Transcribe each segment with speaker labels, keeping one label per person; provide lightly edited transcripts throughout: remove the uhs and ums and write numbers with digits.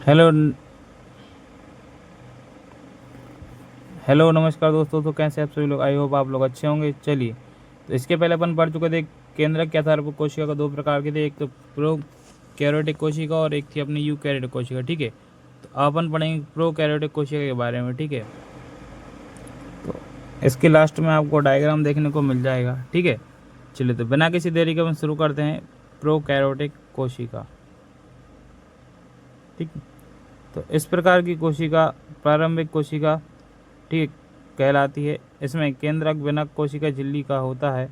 Speaker 1: Hello. Hello नमस्कार दोस्तों। तो कैसे आप सभी लोग? आई होप आप लोग अच्छे होंगे। चलिए, तो इसके पहले अपन पढ़ चुके थे केंद्रक क्या था। कोशिका का दो प्रकार की थी, एक तो प्रो कैरोटिक कोशिका और एक थी अपनी यू कैरोटिक कोशिका। ठीक है, तो अपन पढ़ेंगे प्रो कैरोटिक कोशिका के बारे में। ठीक है, तो इसके लास्ट में आपको डायग्राम देखने को मिल जाएगा। ठीक है, चलिए तो बिना किसी देरी के अपन शुरू करते हैं। प्रो कैरोटिक कोशिका। ठीक, तो इस प्रकार की कोशिका प्रारंभिक कोशिका, ठीक, कहलाती है। इसमें केंद्रक विनक कोशिका झिल्ली का होता है।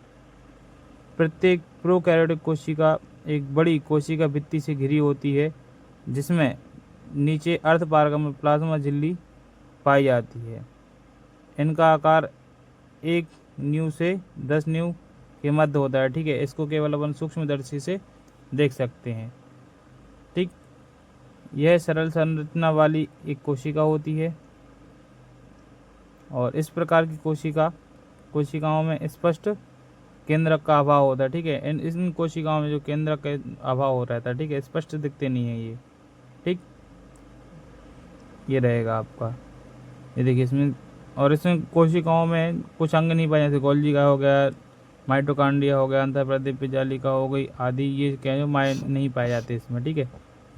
Speaker 1: प्रत्येक प्रोकैरियोटिक कोशिका एक बड़ी कोशिका भित्ति से घिरी होती है, जिसमें नीचे अर्ध पारगम्य प्लाज्मा झिल्ली पाई जाती है। इनका आकार 1 न्यू से 10 न्यू के मध्य होता है। ठीक है, इसको केवल अपन सूक्ष्मदर्शी से देख सकते हैं। ठीक, यह सरल संरचना वाली एक कोशिका होती है और इस प्रकार की कोशिकाओं में स्पष्ट केंद्रक का अभाव होता है। ठीक है, इन कोशिकाओं में जो केंद्रक का अभाव हो रहता है, ठीक है, स्पष्ट दिखते नहीं है ये। ठीक, ये रहेगा आपका। ये देखिए इसमें, और इसमें कोशिकाओं में कुछ अंग नहीं पाए, जैसे गोल्जी का हो गया, माइटोकांड्रिया हो गया, अंतःप्रदीप जालिका हो गई आदि, ये क्या है माय नहीं पाए जाते इसमें। ठीक है,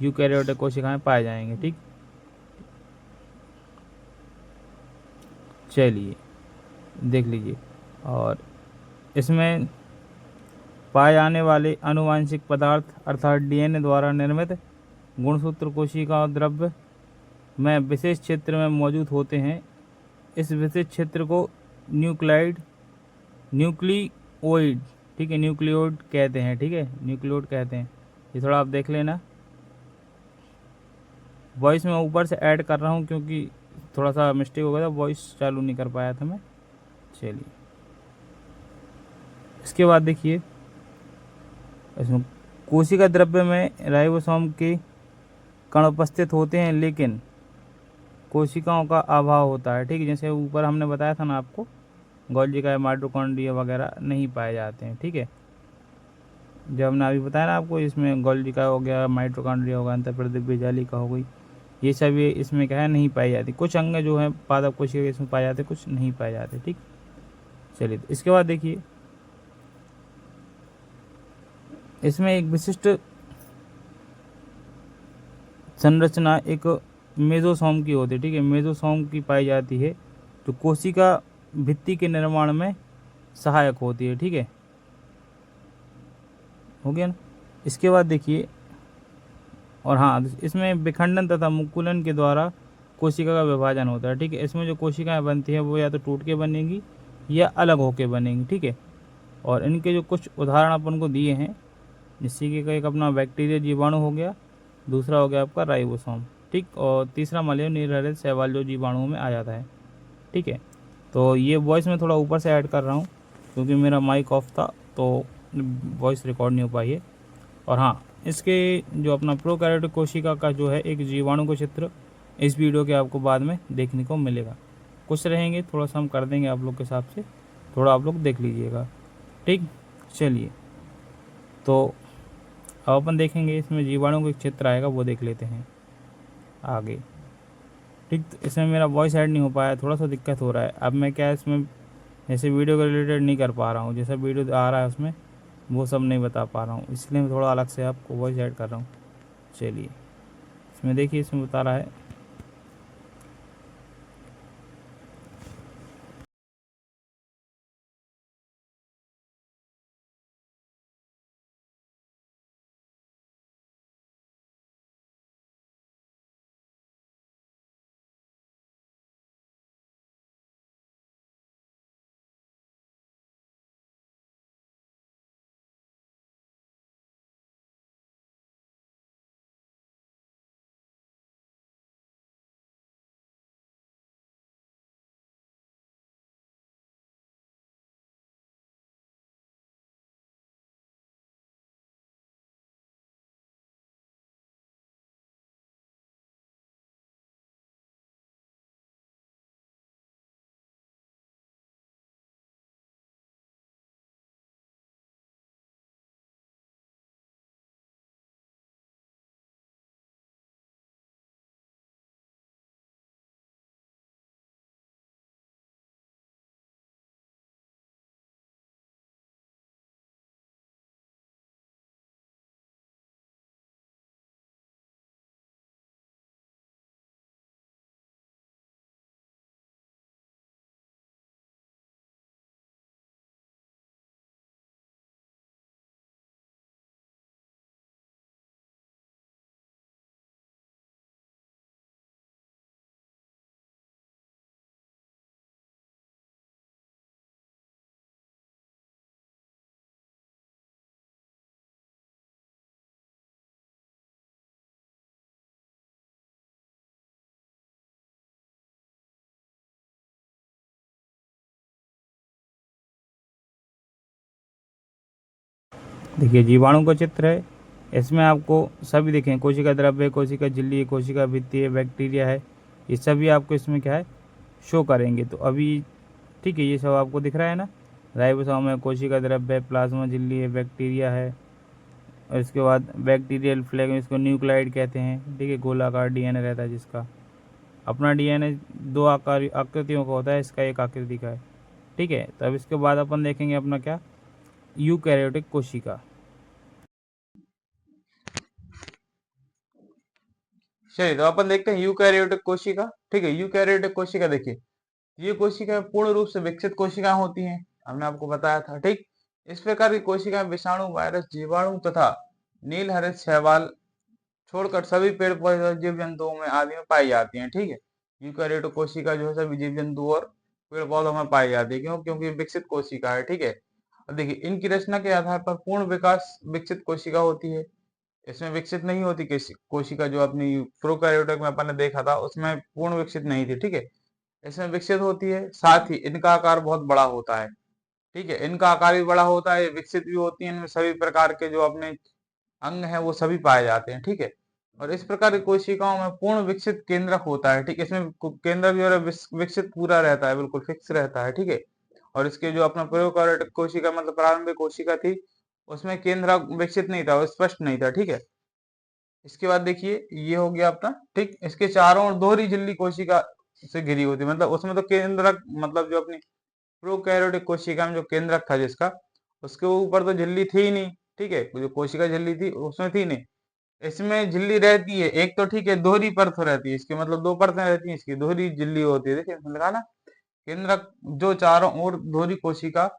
Speaker 1: यूकैरियोटिक कोशिकाएं पाए जाएंगे। ठीक, चलिए देख लीजिए। और इसमें पाए जाने वाले आनुवांशिक पदार्थ अर्थात डीएनए द्वारा निर्मित गुणसूत्र कोशिका द्रव्य में विशेष क्षेत्र में मौजूद होते हैं। इस विशेष क्षेत्र को न्यूक्लाइड न्यूक्लियोइड, ठीक है, न्यूक्लियोइड कहते हैं। ठीक है, न्यूक्लियोइड कहते हैं। ये थोड़ा आप देख लेना। वॉइस मैं ऊपर से ऐड कर रहा हूँ क्योंकि थोड़ा सा मिस्टेक हो गया था, वॉइस चालू नहीं कर पाया था मैं। चलिए, इसके बाद देखिए, इसमें कोशिका द्रव्य में राइबोसोम के कण उपस्थित होते हैं, लेकिन कोशिकाओं का अभाव होता है। ठीक है, जैसे ऊपर हमने बताया था ना आपको, गोल्जी का माइटोकॉन्ड्रिया वगैरह नहीं पाए जाते हैं। ठीक है, जब हमने अभी बताया ना आपको, इसमें गोल्जी का हो गया, माइटोकॉन्ड्रिया होगा, अंतःप्रदीप जाली का हो गई, ये सब ये इसमें क्या है नहीं पाई जाती। कुछ अंग जो है पादप कोशिका के इसमें पाए जाते, कुछ नहीं पाए जाते। ठीक, चलिए तो इसके बाद देखिए, इसमें एक विशिष्ट संरचना एक मेजोसोम की होती है। ठीक है, मेजोसोम की पाई जाती है, जो कोशिका भित्ति के निर्माण में सहायक होती है। ठीक है, हो गया ना। इसके बाद देखिए, और हाँ, इसमें विखंडन तथा मुकुलन के द्वारा कोशिका का विभाजन होता है। ठीक है, इसमें जो कोशिकाएं बनती हैं वो या तो टूट के बनेंगी या अलग होके बनेंगी। ठीक है, और इनके जो कुछ उदाहरण अपन को दिए हैं, जिससे कि एक अपना बैक्टीरिया जीवाणु हो गया, दूसरा हो गया आपका राइबोसोम। ठीक, और तीसरा मलेरिया निर्धारित शैवाल जो जीवाणुओं में आ जाता है। ठीक है, तो ये वॉइस मैं थोड़ा ऊपर से ऐड कर रहा हूँ क्योंकि मेरा माइक ऑफ था, तो वॉइस रिकॉर्ड नहीं हो पाई है। और हाँ, इसके जो अपना प्रोकैरियोटिक कोशिका का जो है एक जीवाणु को चित्र इस वीडियो के आपको बाद में देखने को मिलेगा। कुछ रहेंगे, थोड़ा सा हम कर देंगे आप लोग के हिसाब से, थोड़ा आप लोग देख लीजिएगा। ठीक, चलिए, तो अब अपन देखेंगे इसमें जीवाणु का एक चित्र आएगा, वो देख लेते हैं आगे। ठीक, तो इसमें मेरा वॉइस ऐड नहीं हो पाया, थोड़ा सा दिक्कत हो रहा है। अब मैं क्या इसमें जैसे वीडियो के रिलेटेड नहीं कर पा रहा हूँ, जैसा वीडियो आ रहा है उसमें वो सब नहीं बता पा रहा हूँ, इसलिए मैं थोड़ा अलग से आपको वॉइस ऐड कर रहा हूँ। चलिए, इसमें देखिए, इसमें बता रहा है देखिए जीवाणु का चित्र है, इसमें आपको सभी देखें, कोशिका द्रव्य, कोशिका झिल्ली, कोशिका भित्ति है, बैक्टीरिया है, ये सभी आपको इसमें क्या है शो करेंगे। तो अभी ठीक है, ये सब आपको दिख रहा है ना, राइबोसोम है, कोशिका द्रव्य है, प्लाज्मा झिल्ली है, बैक्टीरिया है, और इसके बाद बैक्टीरियल फ्लैग, इसको न्यूक्लाइड कहते हैं। ठीक है, गोलाकार डीएनए रहता है जिसका, अपना डीएनए दो आकृतियों का होता है, इसका एक आकृति का है। ठीक है, तो अब इसके बाद अपन देखेंगे अपना क्या, यूकैरियोटिक कोशिका। चलिए तो अपन देखते हैं यूकैरियोटिक कोशिका। ठीक है, यूकैरियोटिक कोशिका देखिए, ये कोशिका पूर्ण रूप से विकसित कोशिकाएं होती हैं, हमने आपको बताया था। ठीक, इस प्रकार की कोशिकाएं विषाणु, वायरस, जीवाणु तथा नील हरित शैवाल छोड़कर सभी पेड़ पौधे और जीव जंतुओं में आदि में पाई जाती हैं। ठीक है, यूकैरियोटिक कोशिका जो है सभी जीव जंतु और पेड़ पौधों में पाई जाती है। क्यों? क्योंकि विकसित कोशिका है। ठीक है, अब देखिए इनकी रचना के आधार पर पूर्ण विकास विकसित कोशिका होती है। इसमें विकसित नहीं होती कोशिका, जो अपनी प्रोकैरियोटिक में अपन ने देखा था उसमें पूर्ण विकसित नहीं थी। ठीक है, इसमें विकसित होती है, साथ ही इनका आकार बहुत बड़ा होता है। ठीक है, इनका आकार भी बड़ा होता है, विकसित भी होती है, इनमें सभी प्रकार के जो अपने अंग हैं वो सभी पाए जाते हैं। ठीक है, और इस प्रकार की कोशिकाओं में पूर्ण विकसित केंद्रक होता है। ठीक है, इसमें केंद्रक जो है विकसित पूरा रहता है, बिल्कुल फिक्स रहता है। ठीक है, और इसके जो अपना प्रोकैरियोटिक कोशिका मतलब प्रारंभिक कोशिका थी, उसमें केंद्रक विकसित नहीं था, वो स्पष्ट नहीं था। ठीक है, इसके बाद देखिए ये हो गया अपना। ठीक, इसके चारों ओर दोहरी झिल्ली कोशिका से घिरी होती है, मतलब उसमें तो केंद्रक मतलब जो अपनी प्रोकैरियोटिक कोशिका में जो केंद्रक था जिसका, उसके ऊपर तो झिल्ली थी ही नहीं। ठीक है, जो कोशिका झिल्ली थी उसमें थी नहीं, इसमें झिल्ली रहती है एक तो। ठीक है, दोहरी परत रहती है इसकी, मतलब दो परतें रहती हैं इसकी, दोहरी झिल्ली होती है। देखिए इसमें लिखा ना, केंद्रक जो चारों ओर दोहरी कोशिका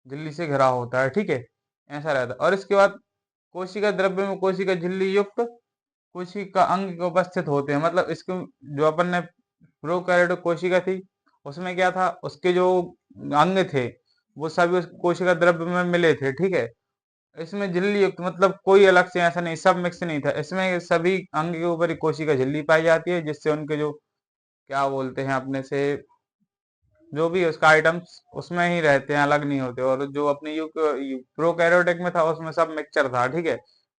Speaker 1: झिल्ली से घिरा होता है। ठीक है, ऐसा रहता है। और इसके बाद कोशिका द्रव्य में कोशिका झिल्ली युक्त कोशिका अंग उपस्थित होते हैं, मतलब इसके जो अपन ने प्रोकैरियोटिक कोशिका थी उसमें क्या था, उसके जो अंग थे वो सभी उस कोशिका द्रव्य में मिले थे। ठीक है, इसमें झिल्ली युक्त मतलब कोई अलग से ऐसा नहीं, सब मिक्स नहीं था, इसमें सभी अंग के ऊपर ही कोशिका झिल्ली पाई जाती है, जिससे उनके जो क्या बोलते हैं अपने से जो भी उसका आइटम्स उसमें ही रहते हैं, अलग नहीं होते। और जो अपनी प्रोकैरियोटिक में था उसमें सब मिक्सचर था। ठीक है,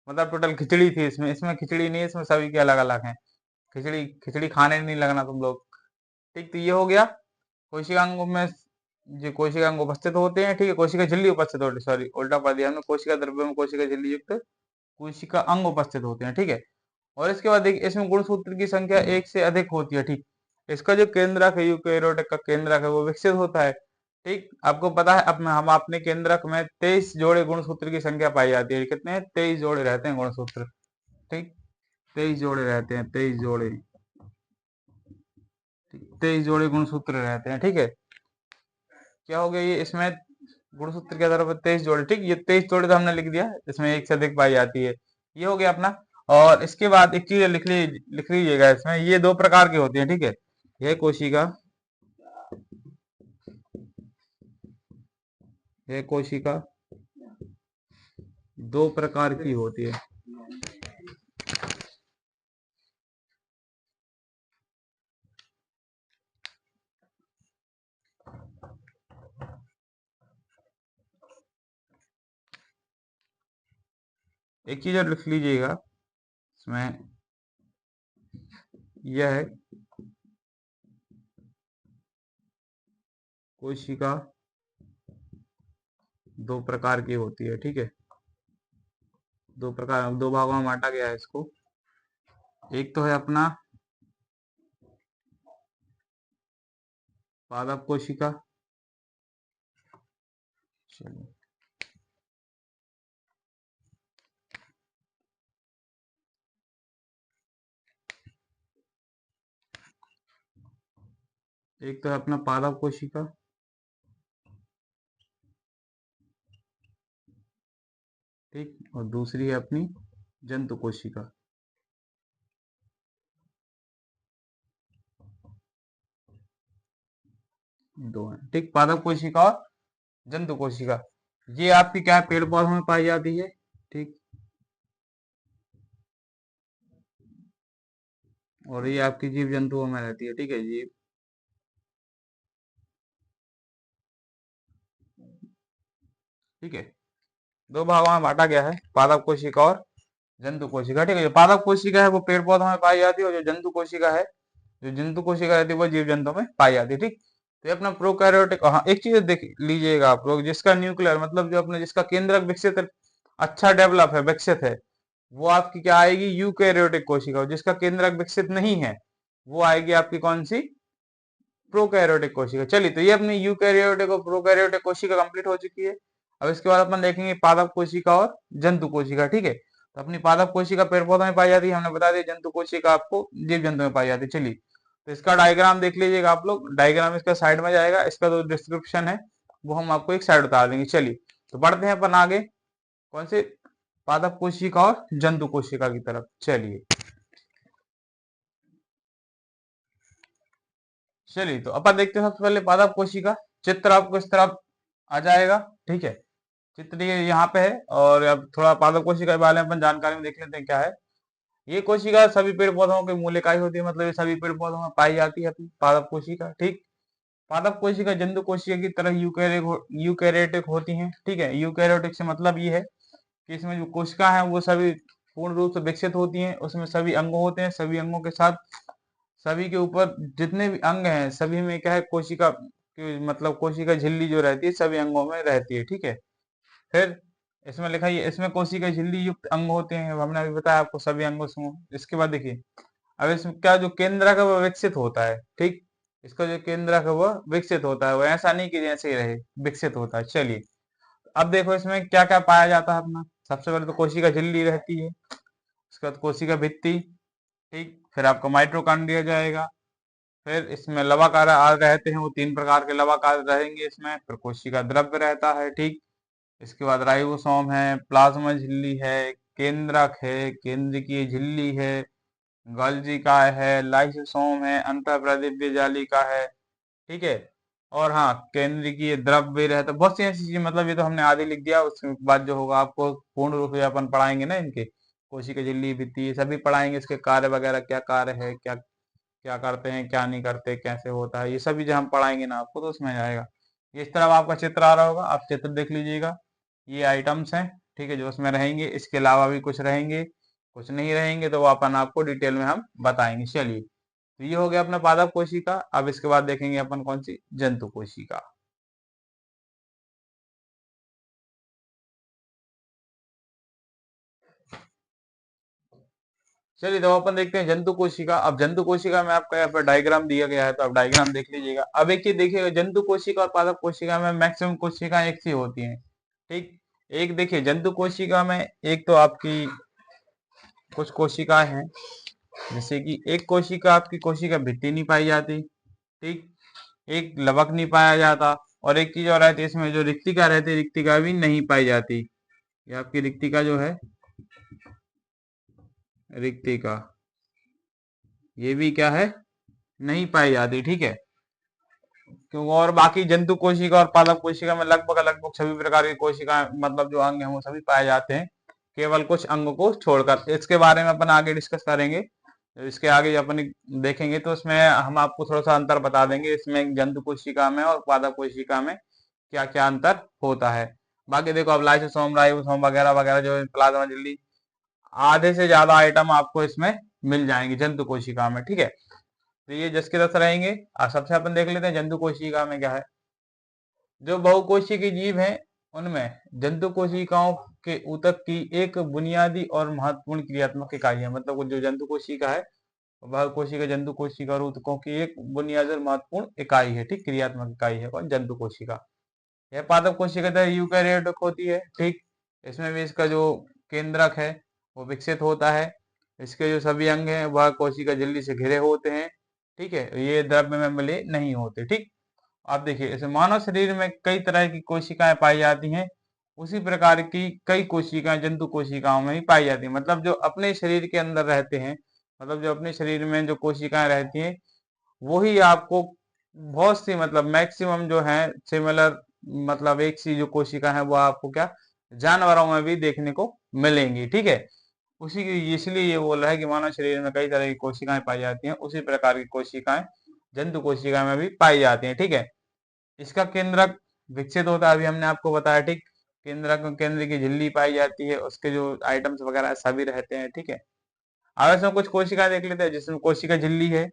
Speaker 1: मतलब टोटल खिचड़ी थी, इसमें इसमें खिचड़ी नहीं है, इसमें सभी के अलग अलग हैं। खिचड़ी खिचड़ी खाने नहीं लगना तुम लोग। ठीक, तो ये हो गया कोशिकांगों में जो कोशिकांग उपस्थित होते हैं। ठीक है, कोशिका झिल्ली उपस्थित होती, सॉरी उल्टा पढ़ दिया हमने, कोशिका द्रव्य में कोशिका झिल्ली युक्त कोशिका अंग उपस्थित होते हैं। ठीक है, और इसके बाद देखिए इसमें गुणसूत्र की संख्या एक से अधिक होती है। ठीक, इसका जो केंद्रक है, यूकैरियोटिक का केंद्रक है वो विकसित होता है। ठीक, आपको पता है अब हम अपने केंद्रक में 23 जोड़े गुणसूत्र की संख्या पाई जाती है। कितने? 23 जोड़े रहते हैं गुणसूत्र। ठीक, 23 जोड़े रहते हैं, 23 जोड़े, 23 जोड़े गुणसूत्र रहते हैं। ठीक है, क्या हो गया ये, इसमें गुणसूत्र के आधार पर 23 जोड़े। ठीक, ये 23 जोड़े तो हमने लिख दिया, इसमें एक से अधिक पाई जाती है, ये हो गया अपना। और इसके बाद एक चीज लिख लीजिएगा, इसमें ये दो प्रकार की होती है। ठीक है, यह कोशिका, यह कोशिका दो प्रकार की होती है। एक चीज और लिख लीजिएगा इसमें, यह है कोशिका दो प्रकार की होती है। ठीक है, दो प्रकार, दो भागों में बांटा गया है इसको। एक तो है अपना पादप कोशिका, चलिए, एक तो है अपना पादप कोशिका, ठीक, और दूसरी है अपनी जंतु कोशिका। दो है, ठीक, पादप कोशिका और जंतु कोशिका। ये आपकी क्या है, पेड़ पौधों में पाई जाती है। ठीक, और ये आपकी जीव जंतुओं में रहती है। ठीक है, जीव, ठीक है, दो भागों में बांटा गया है, पादप कोशिका और जंतु कोशिका। ठीक है, जो पादप कोशिका है वो पेड़ पौधों में पाई जाती है, और जो जंतु कोशिका है, जो जंतु कोशिका रहती है वो जीव जंतु में पाई जाती है। ठीक, तो ये अपना प्रोकैरियोटिक। हाँ, एक चीज देख लीजिएगा आप लोग, जिसका न्यूक्लियर मतलब जो अपने जिसका केंद्रक विकसित अच्छा डेवलप है, विकसित है, वो आपकी क्या आएगी, यूकैरियोटिक कोशिका। और जिसका केंद्रक विकसित नहीं है वो आएगी आपकी कौन सी, प्रोकैरियोटिक कोशिका। चलिए, तो ये अपनी यूकैरियोटिक और प्रोकैरियोटिक कोशिका कंप्लीट हो चुकी है। अब इसके बाद अपन देखेंगे पादप कोशिका और जंतु कोशिका। ठीक है, तो अपनी पादप कोशिका पेड़ पौधों में पाई जाती है, हमने बता दिया। जंतु कोशिका आपको जीव जंतु में पाई जाती है। चलिए, तो इसका डायग्राम देख लीजिएगा आप लोग। डायग्राम इसका साइड में जाएगा, इसका जो डिस्क्रिप्शन है वो हम आपको एक साइड बता देंगे। चलिए, तो बढ़ते हैं अपन आगे, कौन से, पादप कोशिका और जंतु कोशिका की तरफ। चलिए चलिए, तो अपन देखते हैं सबसे पहले पादप कोशिका। चित्र आपको इस तरफ आ जाएगा। ठीक है, चित्र ये यहाँ पे है। और अब थोड़ा पादप कोशिका के बारे में अपन जानकारी में देख लेते हैं क्या है। ये कोशिका सभी पेड़ पौधों के मूल इकाई होती है, मतलब ये सभी पेड़ पौधों में पाई जाती है अपनी पादप कोशिका। ठीक, पादप कोशिका जंतु कोशिका की तरह यूकैरियोटिक होती हैं। ठीक है, यूकैरियोटिक से मतलब ये है कि इसमें जो कोशिका है वो सभी पूर्ण रूप से विकसित होती हैं, उसमें सभी अंग होते हैं, सभी अंगों के साथ सभी के ऊपर जितने भी अंग हैं सभी में क्या है, कोशिका मतलब कोशिका झिल्ली जो रहती है सभी अंगों में रहती है। ठीक है, फिर इसमें लिखा है इसमें कोशिका झिल्ली युक्त अंग होते हैं, हमने अभी बताया आपको सभी अंगों समूह। इसके बाद देखिए, अब इसमें क्या जो केंद्रक है वो विकसित होता है। ठीक, इसका जो केंद्रक है वो विकसित होता है, वो ऐसा नहीं कि जैसे ही रहे, विकसित होता है। चलिए, अब देखो इसमें क्या क्या पाया जाता है अपना। सबसे पहले तो कोशिका झिल्ली रहती है, उसके बाद कोशिका भित्ति। ठीक, फिर आपको माइटोकॉन्ड्रिया जाएगा। फिर इसमें लवाकार रहते हैं, वो तीन प्रकार के लवाकार रहेंगे इसमें। फिर कोशिका द्रव्य रहता है। ठीक, इसके बाद राइबोसोम है, प्लाज्मा झिल्ली है, केंद्रक है, केंद्रकीय झिल्ली है, गोल्जी है, लाइसोसोम है, अंतःप्रादिप्य जालिका है। ठीक है, और हाँ, केंद्रकीय द्रव्य रहता है। बहुत सी ऐसी चीजें, मतलब ये तो हमने आधी लिख दिया, उसके बाद जो होगा आपको पूर्ण रूप से अपन पढ़ाएंगे ना इनके, कोशिका झिल्ली भित्ति ये सभी पढ़ाएंगे। इसके कार्य वगैरह, क्या कार्य है, क्या क्या करते हैं, क्या नहीं करते, कैसे होता है, ये सभी जो हम पढ़ाएंगे ना आपको, तो उसमें आएगा। ये इस तरह आपका चित्र आ रहा होगा, आप चित्र देख लीजिएगा। ये आइटम्स हैं, ठीक है, जो उसमें रहेंगे। इसके अलावा भी कुछ रहेंगे, कुछ नहीं रहेंगे, तो वो अपन आपको डिटेल में हम बताएंगे। चलिए, तो ये हो गया अपना पादप कोशिका। अब इसके बाद देखेंगे अपन कौन सी, जंतु कोशिका। चलिए, तो अपन देखते हैं जंतु कोशिका। अब जंतु कोशिका में आपका यहाँ पर डायग्राम दिया गया है, तो आप डायग्राम देख लीजिएगा। अब एक चीज देखिएगा, जंतु कोशिका और पादप कोशिका में मैक्सिमम कोशिकाएं एक सी होती हैं। ठीक, एक देखिए जंतु कोशिका में एक तो आपकी कुछ कोशिकाएं हैं, जैसे कि एक कोशिका आपकी कोशिका भित्ति नहीं पाई जाती। ठीक, एक लवक नहीं पाया जाता, और एक चीज और रहती है इसमें, जो रिक्तिका रहती है, रिक्तिका भी नहीं पाई जाती। ये आपकी रिक्तिका जो है, रिक्तिका, ये भी क्या है, नहीं पाई जाती। ठीक है, क्यों, और बाकी जंतु कोशिका और पादप कोशिका में लगभग लगभग सभी प्रकार की कोशिकाएं, मतलब जो अंग हैं वो सभी पाए जाते हैं, केवल कुछ अंगों को छोड़कर। इसके बारे में अपन आगे डिस्कस करेंगे, इसके आगे अपन देखेंगे, तो उसमें हम आपको थोड़ा सा अंतर बता देंगे इसमें जंतु कोशिका में और पादप कोशिका में क्या क्या अंतर होता है। बाकी देखो, अब लाइसोसोम, राइबोसोम वगैरह वगैरह, जो प्लाज्मा झिल्ली, आधे से ज्यादा आइटम आपको इसमें मिल जाएंगे जंतु कोशिका में। ठीक है, तो ये जिसके दस रहेंगे। सबसे अपन देख लेते हैं जंतु कोशिका में क्या है। जो बहुकोशिकीय जीव हैं उनमें जंतु कोशिकाओं के ऊतक की एक बुनियादी और महत्वपूर्ण क्रियात्मक इकाई है। मतलब वो जो जंतु कोशिका है, वह कोशिका, जंतु कोशिका और ऊतकों की एक बुनियादी और महत्वपूर्ण इकाई है। ठीक, क्रियात्मक इकाई है कौन, जंतु कोशिका। यह पादप कोशिका तरह यूकैरियोटिक होती है। ठीक, इसमें भी इसका जो केंद्रक है वो विकसित होता है। इसके जो सभी अंग हैं वह कोशिका झिल्ली से घिरे होते हैं। ठीक है, ये द्रव्य में मिले नहीं होते। ठीक, आप देखिए, इसे मानव शरीर में कई तरह की कोशिकाएं पाई जाती हैं, उसी प्रकार की कई कोशिकाएं जंतु कोशिकाओं में भी पाई जाती हैं। मतलब जो अपने शरीर के अंदर रहते हैं, मतलब जो अपने शरीर में जो कोशिकाएं रहती हैं, वही आपको बहुत सी, मतलब मैक्सिमम जो है सिमिलर, मतलब एक सी जो कोशिका है वो आपको क्या, जानवरों में भी देखने को मिलेंगी। ठीक है, उसी की, इसलिए ये बोल रहा है कि मानव शरीर में कई तरह की कोशिकाएं पाई जाती हैं, उसी प्रकार की कोशिकाएं जंतु कोशिका में भी पाई जाती हैं। ठीक है, इसका केंद्रक विकसित होता है, अभी हमने आपको बताया। ठीक, केंद्र की झिल्ली पाई जाती है, उसके जो आइटम्स वगैरह सभी रहते हैं, ठीक है। अब इसमें कुछ कोशिकाएं देख लेते हैं, जिसमें कोशिका झिल्ली है,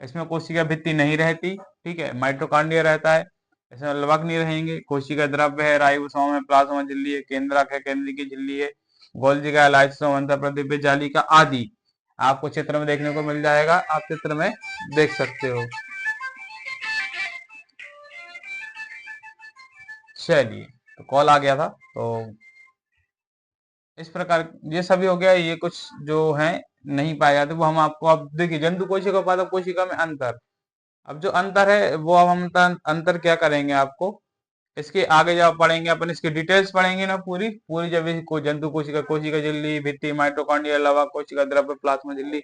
Speaker 1: इसमें कोशिका भित्ति नहीं रहती, ठीक है, माइटोकॉन्ड्रिया रहता है, इसमें लवक नहीं रहेंगे, कोशिका द्रव्य है, राइबोसोम है, प्लाज्मा झिल्ली है, केंद्रक है, केंद्र की झिल्ली है, गोल्जी का, लाइसोसोम, अंतःप्रदिव्य जालिका आदि आपको चित्र में देखने को मिल जाएगा, आप चित्र में देख सकते हो। चलिए, तो कॉल आ गया था, तो इस प्रकार ये सभी हो गया। ये कुछ जो है नहीं पाए जाते वो हम आपको, अब देखिए जंतु कोशिका और पादप कोशिका में अंतर। अब जो अंतर है वो अब हम अंतर क्या करेंगे, आपको इसके आगे जब पढ़ेंगे अपन, इसकी डिटेल्स पढ़ेंगे ना पूरी पूरी, जब इसको जंतु कोशिका, कोशिका झिल्ली, भित्ति, माइटोकॉन्ड्रिया, लवा, कोशिका द्रव्य, प्लाज्मा झिल्ली,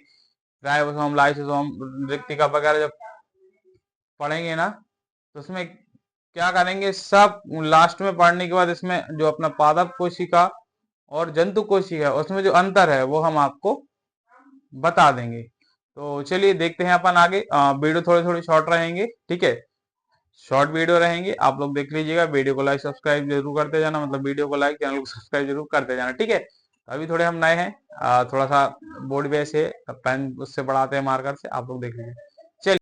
Speaker 1: राइबोसोम, लाइसोसोम, रिक्तिका वगैरह जब पढ़ेंगे ना, तो उसमें क्या करेंगे, सब लास्ट में पढ़ने के बाद इसमें जो अपना पादप कोशिका और जंतु कोशिका है उसमें जो अंतर है वो हम आपको बता देंगे। तो चलिए देखते हैं अपन आगे। वीडियो थोड़े थोड़े शॉर्ट रहेंगे, ठीक है, शॉर्ट वीडियो रहेंगे, आप लोग देख लीजिएगा। वीडियो को लाइक सब्सक्राइब जरूर करते जाना, मतलब वीडियो को लाइक, चैनल को सब्सक्राइब जरूर करते जाना, ठीक है। अभी थोड़े हम नए हैं, थोड़ा सा बोर्ड बेस है, पेन उससे बढ़ाते हैं मार्कर से, आप लोग देख लीजिए। चलिए,